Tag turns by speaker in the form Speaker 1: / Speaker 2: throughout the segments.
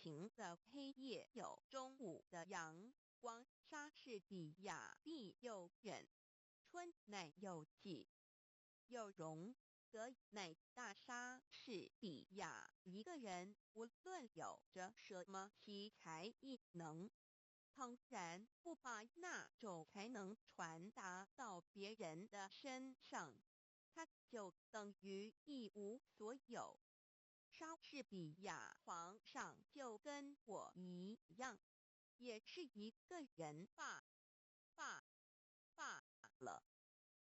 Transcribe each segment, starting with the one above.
Speaker 1: 晴的黑夜有中午的阳光，莎士比亚必有忍，春乃有季，有容则乃大。莎士比亚一个人无论有着什么奇才异能，倘然不把那种才能传达到别人的身上，他就等于一无所有。莎士比亚皇上就跟我一样，也是一个人罢了。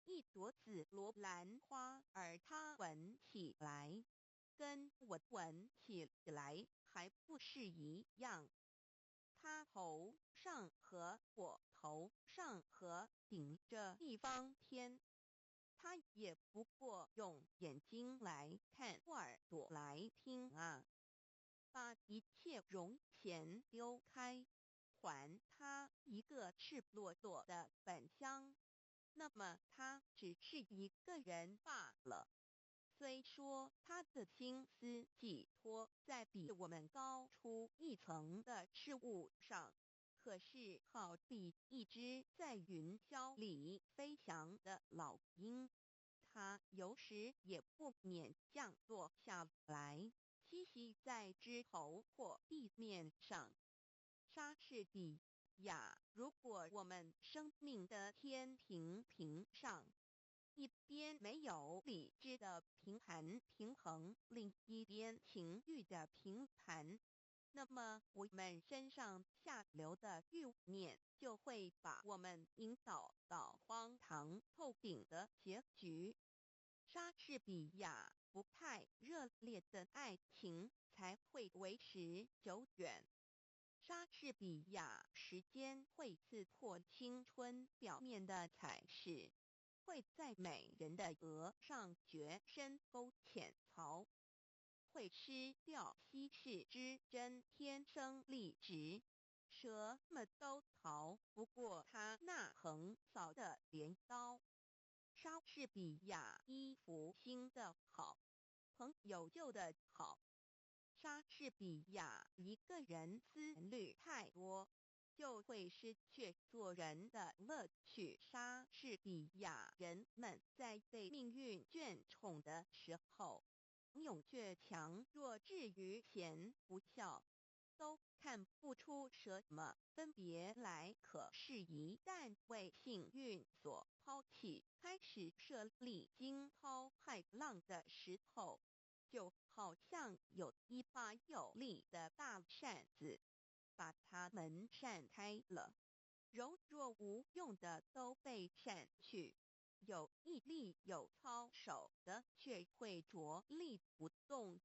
Speaker 1: 一朵紫罗兰花，而他闻起来跟我闻起来还不是一样。他头上和我头上和顶着一方天，他也不过用眼睛来看，耳朵来听啊。把一切容钱丢开，还他一个赤裸裸的本乡，那么他只是一个人罢了。虽说他的心思寄托在比我们高出一层的事物上，可是好比一只在云霄里飞翔的老鹰，他有时也不免降落下来，栖息在枝头或地面上。莎士比亚，如果我们生命的天平上，一边没有理智的平衡，另一边情欲的平盘，那么我们身上下流的欲念就会把我们引导到荒唐透顶的结局。莎士比亚不太热烈的爱情才会维持久远。莎士比亚时间会刺破青春表面的彩饰，会在美人的额上掘深沟浅槽，会失掉稀世之珍，天生丽质，什么都逃不过他那横扫的镰刀。莎士比亚衣服新的好，朋友旧的好。莎士比亚一个人思虑太多，就会失去做人的乐趣。莎士比亚人们在被命运眷宠的时候，勇倔强弱至于贤不孝，都看不出什么分别来。可是一旦为幸运所抛弃，开始设立惊涛骇浪的时候，就好像有一把有力的大扇子，把它们扇开了，柔弱无用的都被扇去，有毅力有操守的却会着力不动。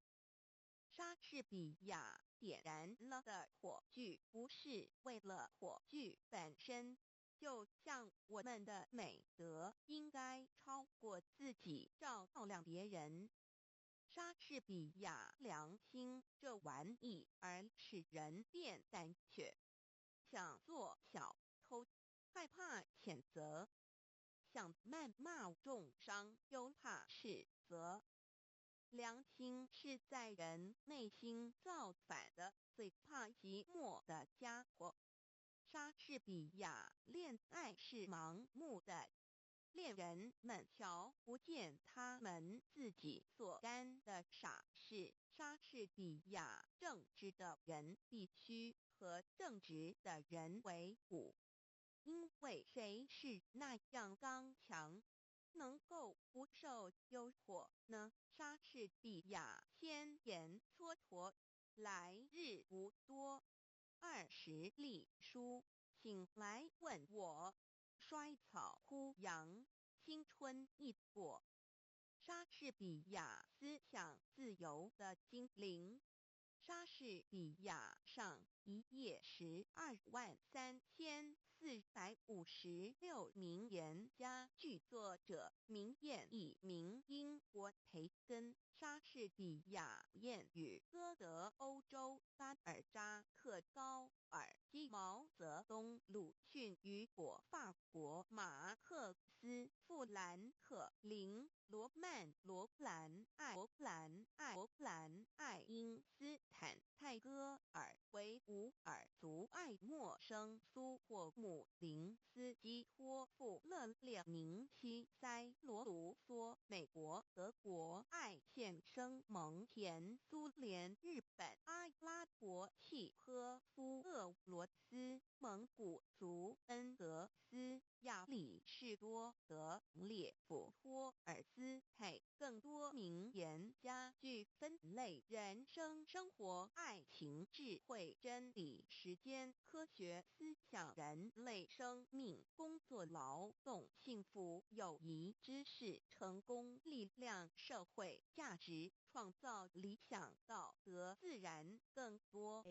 Speaker 1: 莎士比亚点燃了的火炬不是为了火炬本身，就像我们的美德应该超过自己照亮别人。莎士比亚良心这玩意儿使人变胆怯，想做小偷，害怕谴责；想谩骂重伤，又怕斥责。良心是在人内心造反的最怕寂寞的家伙。莎士比亚恋爱是盲目的，恋人们瞧不见他们自己所干的傻事。莎士比亚正直的人必须和正直的人为伍，因为谁是那样刚强，能够不受诱惑呢？莎士比亚先言蹉跎，来日无多，20隶书，醒来问我，衰草枯杨，青春易过。莎士比亚思想自由的精灵。莎士比亚上一页123456名言佳句，作者名彦一名英国培根。莎士比亚谚语歌得欧洲巴尔扎克克高尔基毛泽东鲁迅雨果法国马克思富兰克林罗曼罗兰爱因斯坦泰戈尔维吾尔族爱默生苏霍姆林斯基托夫勒列宁西塞罗卢梭美国德国艾现生蒙田苏联日本阿拉伯契诃夫俄罗斯蒙古族恩格斯亚里士多德列夫托尔斯泰更多名言家具分类人生生活爱情智慧真理时间科学思想人类生命工作劳动幸福友谊知识成功力量社会价值创造理想道德自然更多